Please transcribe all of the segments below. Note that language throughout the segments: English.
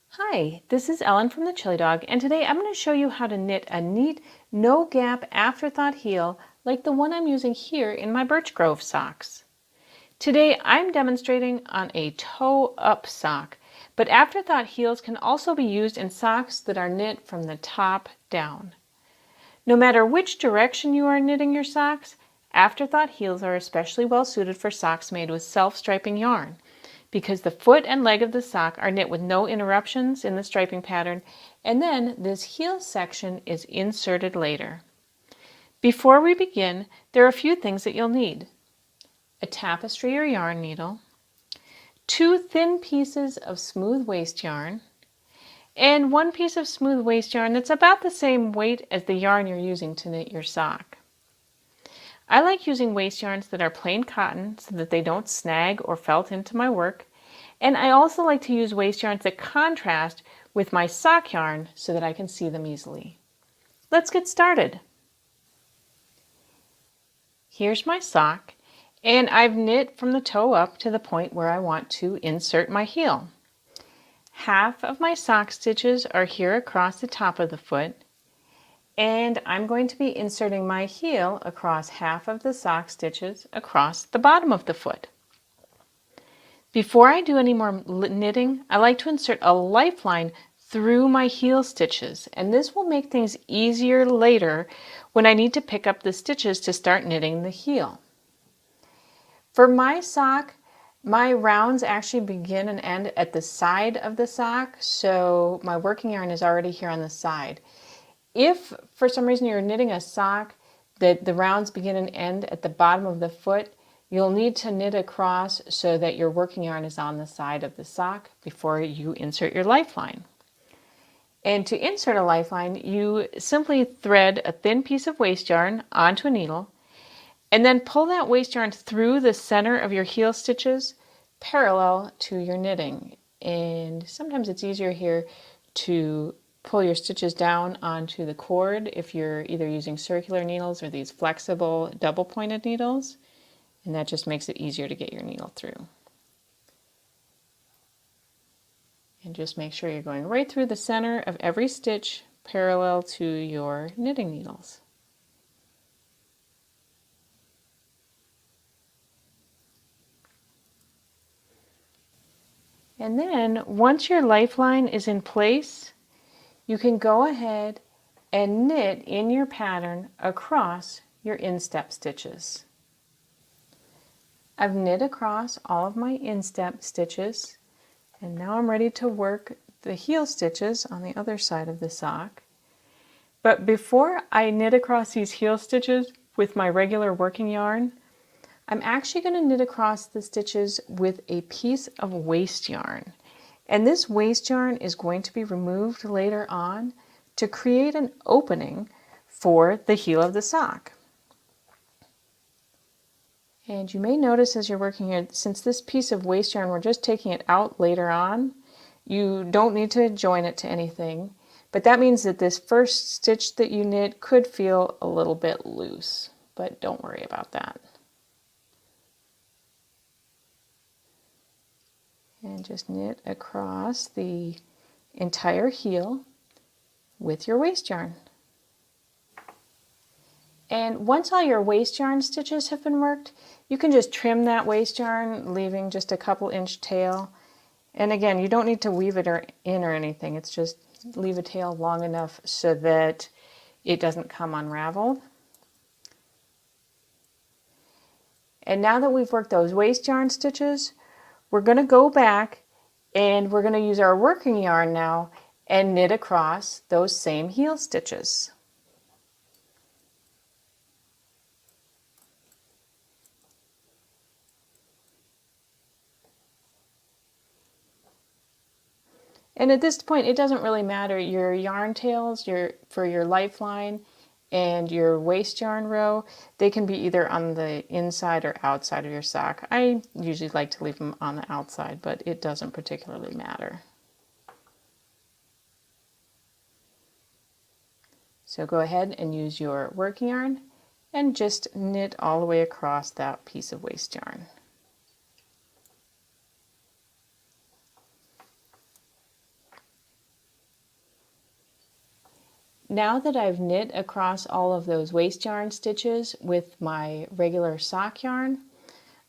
Hi, this is Ellen from the Chili Dog, and today I'm going to show you how to knit a neat no-gap afterthought heel like the one I'm using here in my Birch Grove socks. Today I'm demonstrating on a toe-up sock, but afterthought heels can also be used in socks that are knit from the top down. No matter which direction you are knitting your socks, afterthought heels are especially well suited for socks made with self-striping yarn, because the foot and leg of the sock are knit with no interruptions in the striping pattern, and then this heel section is inserted later. Before we begin, there are a few things that you'll need. A tapestry or yarn needle, 2 thin pieces of smooth waste yarn, and 1 piece of smooth waste yarn that's about the same weight as the yarn you're using to knit your sock. I like using waste yarns that are plain cotton so that they don't snag or felt into my work, and I also like to use waste yarns that contrast with my sock yarn so that I can see them easily. Let's get started. Here's my sock, and I've knit from the toe up to the point where I want to insert my heel. Half of my sock stitches are here across the top of the foot, and I'm going to be inserting my heel across half of the sock stitches across the bottom of the foot. Before I do any more knitting, I like to insert a lifeline through my heel stitches, and this will make things easier later when I need to pick up the stitches to start knitting the heel. For my sock, my rounds actually begin and end at the side of the sock, so my working yarn is already here on the side. If for some reason you're knitting a sock that the rounds begin and end at the bottom of the foot, you'll need to knit across so that your working yarn is on the side of the sock before you insert your lifeline. And to insert a lifeline, you simply thread a thin piece of waste yarn onto a needle and then pull that waste yarn through the center of your heel stitches parallel to your knitting. And sometimes it's easier here to pull your stitches down onto the cord if you're either using circular needles or these flexible double pointed needles, and that just makes it easier to get your needle through. And just make sure you're going right through the center of every stitch parallel to your knitting needles. And then once your lifeline is in place, you can go ahead and knit in your pattern across your instep stitches. I've knit across all of my instep stitches, and now I'm ready to work the heel stitches on the other side of the sock. But before I knit across these heel stitches with my regular working yarn, I'm actually going to knit across the stitches with a piece of waste yarn. And this waste yarn is going to be removed later on to create an opening for the heel of the sock. And you may notice as you're working here, since this piece of waste yarn, we're just taking it out later on, you don't need to join it to anything. But that means that this first stitch that you knit could feel a little bit loose, but don't worry about that. And just knit across the entire heel with your waste yarn. And once all your waste yarn stitches have been worked, you can just trim that waste yarn, leaving just a couple inch tail. And again, you don't need to weave it in or anything. It's just leave a tail long enough so that it doesn't come unraveled. And now that we've worked those waste yarn stitches, we're going to go back and we're going to use our working yarn now and knit across those same heel stitches. And at this point, it doesn't really matter. Your yarn tails for your lifeline and your waste yarn row, they can be either on the inside or outside of your sock. I usually like to leave them on the outside, but it doesn't particularly matter. So go ahead and use your working yarn and just knit all the way across that piece of waste yarn. Now that I've knit across all of those waste yarn stitches with my regular sock yarn,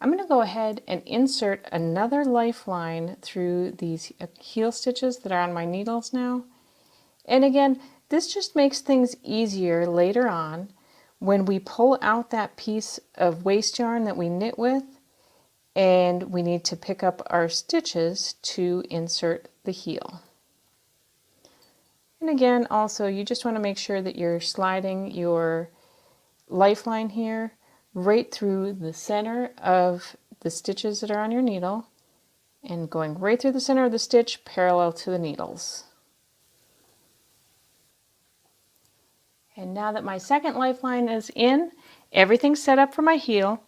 I'm going to go ahead and insert another lifeline through these heel stitches that are on my needles now. And again, this just makes things easier later on when we pull out that piece of waste yarn that we knit with and we need to pick up our stitches to insert the heel. And again, also, you just want to make sure that you're sliding your lifeline here right through the center of the stitches that are on your needle and going right through the center of the stitch parallel to the needles. And now that my second lifeline is in, everything's set up for my heel,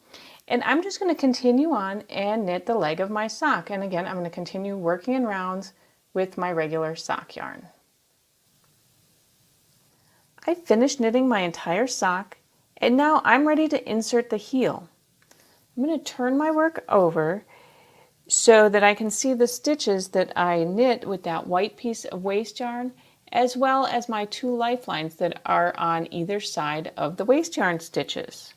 and I'm just going to continue on and knit the leg of my sock. And again, I'm going to continue working in rounds with my regular sock yarn. I finished knitting my entire sock, and now I'm ready to insert the heel. I'm going to turn my work over so that I can see the stitches that I knit with that white piece of waste yarn, as well as my two lifelines that are on either side of the waste yarn stitches.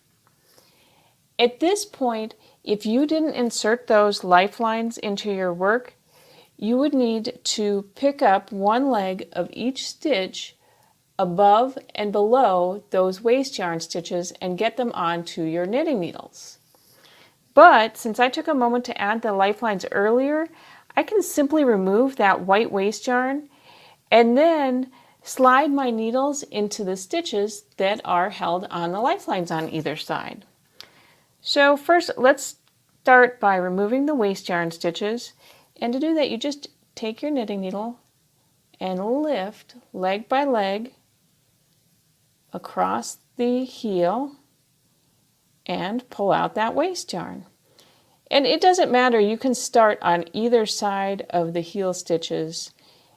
At this point, if you didn't insert those lifelines into your work, you would need to pick up one leg of each stitch above and below those waste yarn stitches and get them onto your knitting needles. But since I took a moment to add the lifelines earlier, I can simply remove that white waste yarn and then slide my needles into the stitches that are held on the lifelines on either side. So first, let's start by removing the waste yarn stitches, and to do that you just take your knitting needle and lift leg by leg across the heel and pull out that waste yarn. And it doesn't matter, you can start on either side of the heel stitches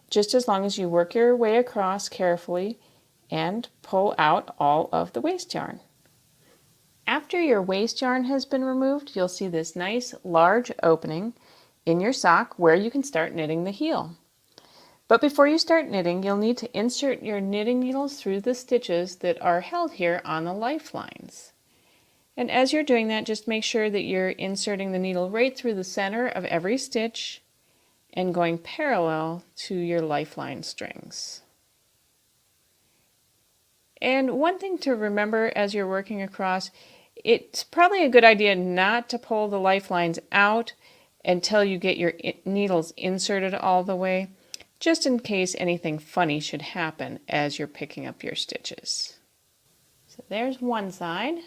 just as long as you work your way across carefully and pull out all of the waste yarn. After your waste yarn has been removed, you'll see this nice large opening in your sock where you can start knitting the heel. But before you start knitting, you'll need to insert your knitting needles through the stitches that are held here on the lifelines. And as you're doing that, just make sure that you're inserting the needle right through the center of every stitch and going parallel to your lifeline strings. And one thing to remember as you're working across, it's probably a good idea not to pull the lifelines out until you get your needles inserted all the way, just in case anything funny should happen as you're picking up your stitches. So there's one side,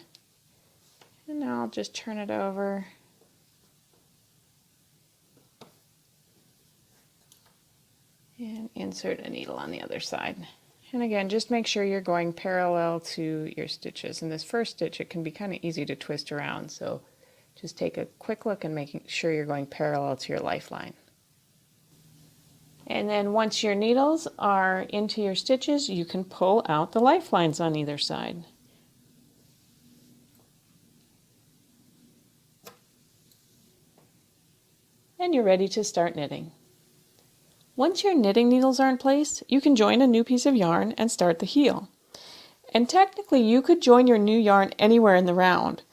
and now I'll just turn it over. And insert a needle on the other side. And again, just make sure you're going parallel to your stitches. In this first stitch, it can be kind of easy to twist around, so just take a quick look and making sure you're going parallel to your lifeline. And then once your needles are into your stitches, you can pull out the lifelines on either side. And you're ready to start knitting. Once your knitting needles are in place, you can join a new piece of yarn and start the heel. And technically you could join your new yarn anywhere in the round,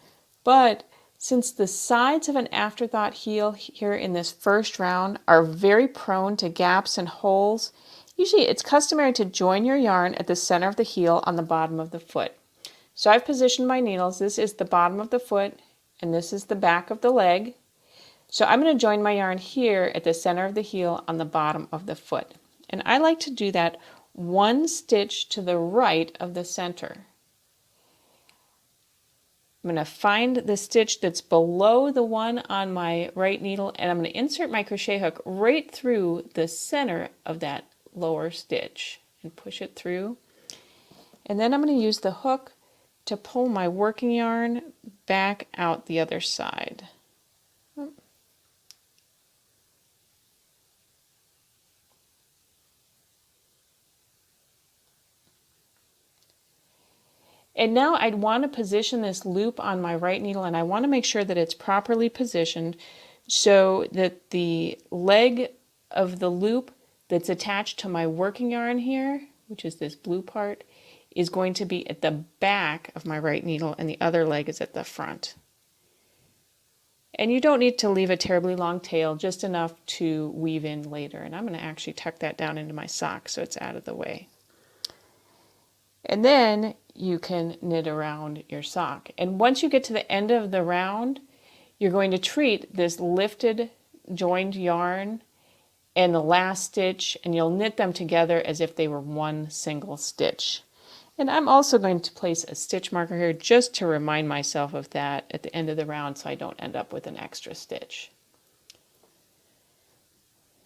but since the sides of an Afterthought heel here in this first round are very prone to gaps and holes, usually it's customary to join your yarn at the center of the heel on the bottom of the foot. So I've positioned my needles. This is the bottom of the foot and this is the back of the leg. So I'm going to join my yarn here at the center of the heel on the bottom of the foot. And I like to do that one stitch to the right of the center. I'm going to find the stitch that's below the one on my right needle, and I'm going to insert my crochet hook right through the center of that lower stitch and push it through. And then I'm going to use the hook to pull my working yarn back out the other side. And now I'd want to position this loop on my right needle, and I want to make sure that it's properly positioned so that the leg of the loop that's attached to my working yarn here, which is this blue part, is going to be at the back of my right needle and the other leg is at the front. And you don't need to leave a terribly long tail, just enough to weave in later. And I'm going to actually tuck that down into my sock so it's out of the way. And then you can knit around your sock. And once you get to the end of the round, you're going to treat this lifted joined yarn and the last stitch, and you'll knit them together as if they were one single stitch. And I'm also going to place a stitch marker here just to remind myself of that at the end of the round so I don't end up with an extra stitch.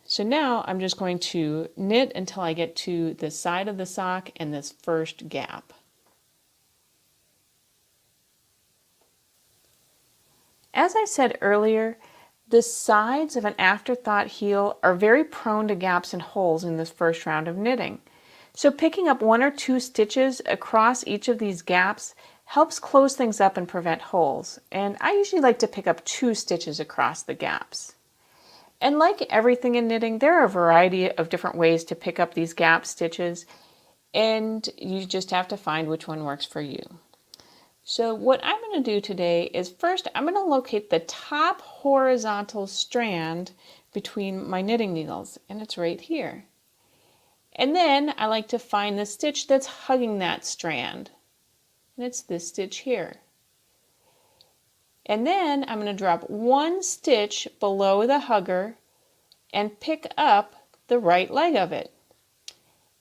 So now I'm just going to knit until I get to the side of the sock and this first gap. As I said earlier, the sides of an Afterthought heel are very prone to gaps and holes in this first round of knitting. So picking up 1 or 2 stitches across each of these gaps helps close things up and prevent holes. And I usually like to pick up 2 stitches across the gaps. And like everything in knitting, there are a variety of different ways to pick up these gap stitches, and you just have to find which one works for you. So what I'm going to do today is first I'm going to locate the top horizontal strand between my knitting needles, and it's right here. And then I like to find the stitch that's hugging that strand, and it's this stitch here. And then I'm going to drop 1 stitch below the hugger and pick up the right leg of it.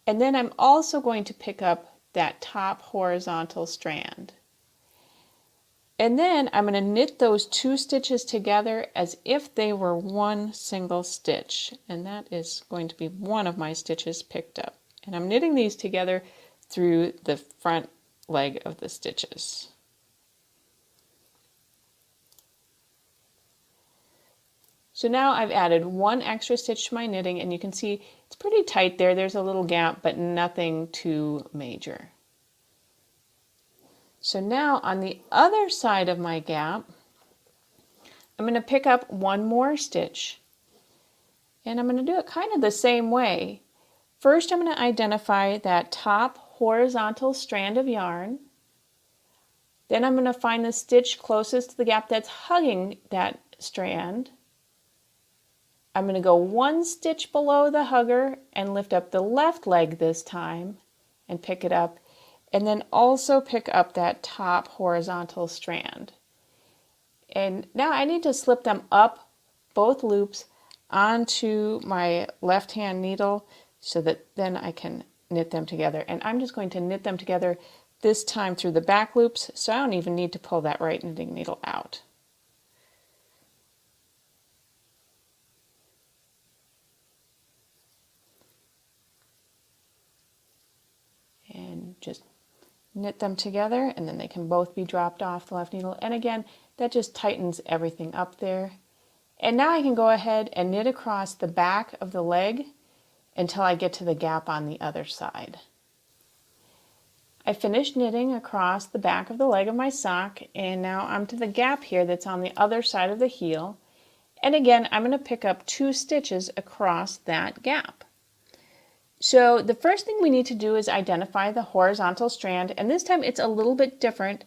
And then I'm also going to pick up that top horizontal strand. And then I'm going to knit those 2 stitches together as if they were one single stitch. And that is going to be one of my stitches picked up. And I'm knitting these together through the front leg of the stitches. So now I've added 1 extra stitch to my knitting, and you can see it's pretty tight there. There's a little gap, but nothing too major. So now on the other side of my gap, I'm going to pick up 1 more stitch. And I'm going to do it kind of the same way. First, I'm going to identify that top horizontal strand of yarn. Then I'm going to find the stitch closest to the gap that's hugging that strand. I'm going to go 1 stitch below the hugger and lift up the left leg this time and pick it up, and then also pick up that top horizontal strand. And now I need to slip them up both loops onto my left hand needle so that then I can knit them together. And I'm just going to knit them together this time through the back loops, so I don't even need to pull that right knitting needle out. And just knit them together, and then they can both be dropped off the left needle. And again, that just tightens everything up there. And now I can go ahead and knit across the back of the leg until I get to the gap on the other side. I finished knitting across the back of the leg of my sock, and now I'm to the gap here that's on the other side of the heel. And again, I'm going to pick up 2 stitches across that gap. So the first thing we need to do is identify the horizontal strand, and this time it's a little bit different,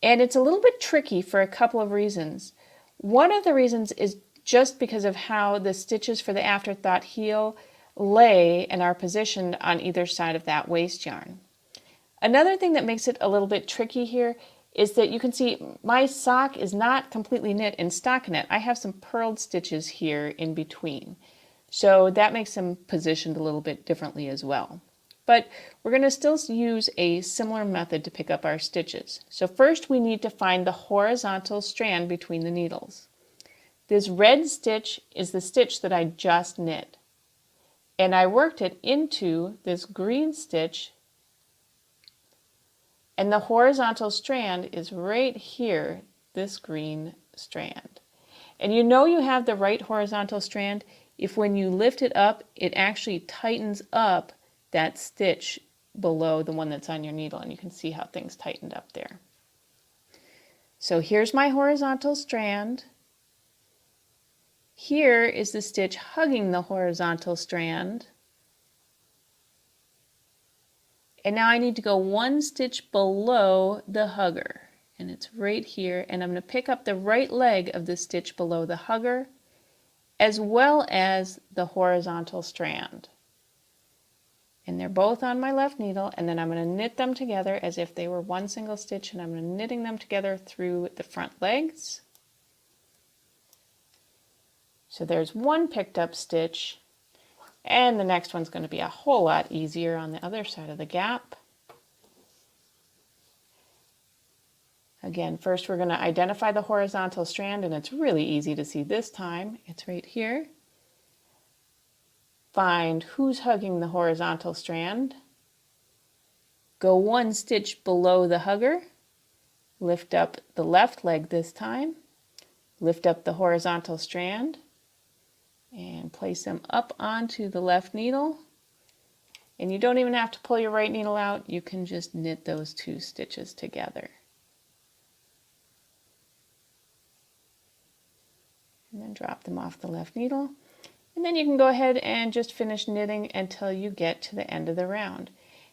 and it's a little bit tricky for a couple of reasons. One of the reasons is just because of how the stitches for the Afterthought heel lay and are positioned on either side of that waste yarn. Another thing that makes it a little bit tricky here is that you can see my sock is not completely knit in stockinette. I have some purled stitches here in between. So that makes them positioned a little bit differently as well. But we're going to still use a similar method to pick up our stitches. So first we need to find the horizontal strand between the needles. This red stitch is the stitch that I just knit. And I worked it into this green stitch, and the horizontal strand is right here, this green strand. And you know you have the right horizontal strand if when you lift it up, it actually tightens up that stitch below the one that's on your needle, and you can see how things tightened up there. So here's my horizontal strand. Here is the stitch hugging the horizontal strand. And now I need to go one stitch below the hugger, and it's right here, and I'm going to pick up the right leg of the stitch below the hugger as well as the horizontal strand. And they're both on my left needle, and then I'm going to knit them together as if they were one single stitch, and I'm knitting them together through the front legs. So there's one picked up stitch, and the next one's going to be a whole lot easier on the other side of the gap. Again, first we're going to identify the horizontal strand, and it's really easy to see this time. It's right here. Find who's hugging the horizontal strand. Go one stitch below the hugger. Lift up the left leg this time. Lift up the horizontal strand and place them up onto the left needle. And you don't even have to pull your right needle out. You can just knit those two stitches together. And then drop them off the left needle. And then you can go ahead and just finish knitting until you get to the end of the round.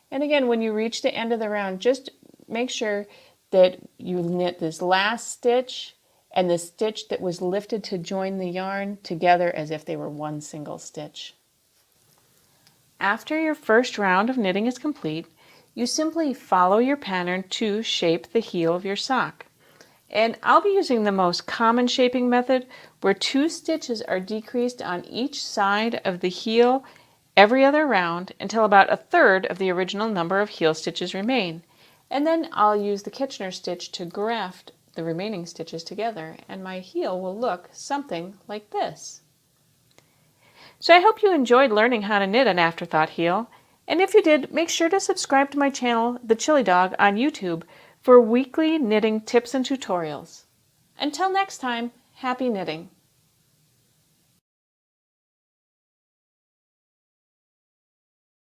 And again, when you reach the end of the round, just make sure that you knit this last stitch and the stitch that was lifted to join the yarn together as if they were one single stitch. After your first round of knitting is complete, you simply follow your pattern to shape the heel of your sock. And I'll be using the most common shaping method, where 2 stitches are decreased on each side of the heel every other round until about 1/3 of the original number of heel stitches remain. And then I'll use the Kitchener stitch to graft the remaining stitches together, and my heel will look something like this. So I hope you enjoyed learning how to knit an Afterthought heel, and if you did, make sure to subscribe to my channel, The Chili Dog, on YouTube for weekly knitting tips and tutorials. Until next time, happy knitting!